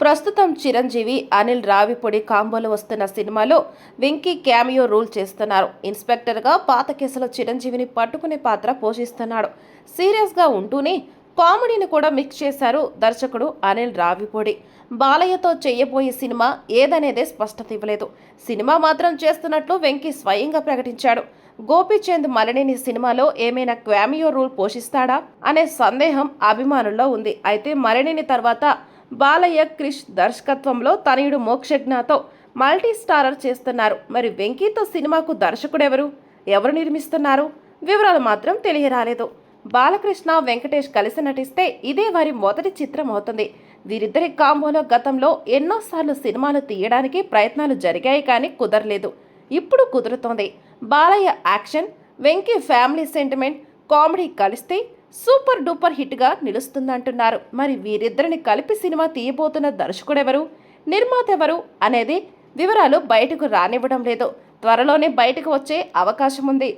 ప్రస్తుతం చిరంజీవి అనిల్ రావిపూడి కాంబోలో వస్తున్న సినిమాలో వెంకీ క్యామియో రోల్ చేస్తున్నారు. ఇన్స్పెక్టర్గా పాత కేసులో చిరంజీవిని పట్టుకునే పాత్ర పోషిస్తున్నాడు. సీరియస్గా ఉంటూనే కామెడీని కూడా మిక్స్ చేశారు దర్శకుడు అనిల్ రావిపూడి. బాలయ్యతో చేయబోయే సినిమా ఏదనేదే స్పష్టత ఇవ్వలేదు. సినిమా మాత్రం చేస్తున్నట్లు వెంకీ స్వయంగా ప్రకటించాడు. గోపీచంద్ మలినేని సినిమాలో ఏమైనా క్యామియో రోల్ పోషిస్తాడా అనే సందేహం అభిమానుల్లో ఉంది. అయితే మలినేని తర్వాత బాలయ్య క్రిష్ దర్శకత్వంలో తనయుడు మోక్షజ్ఞతో మల్టీ స్టారర్ చేస్తున్నారు. మరి వెంకీతో సినిమాకు దర్శకుడెవరు, ఎవరు నిర్మిస్తున్నారు వివరాలు మాత్రం తెలియరాలేదు. బాలకృష్ణ వెంకటేష్ కలిసి నటిస్తే ఇదే వారి మొదటి చిత్రం అవుతుంది. వీరిద్దరి కాంబోలో గతంలో ఎన్నోసార్లు సినిమాలు తీయడానికి ప్రయత్నాలు జరిగాయి, కానీ కుదరలేదు. ఇప్పుడు కుదురుతోంది. Balayya action, Venky family sentiment, comedy కలిస్తే సూపర్ డూపర్ హిట్గా నిలుస్తుందంటున్నారు. మరి వీరిద్దరిని కలిపి సినిమా తీయబోతున్న దర్శకుడెవరు, నిర్మాత ఎవరు అనేది వివరాలు బయటకు రానివ్వడం లేదు. త్వరలోనే బయటకు వచ్చే అవకాశం ఉంది.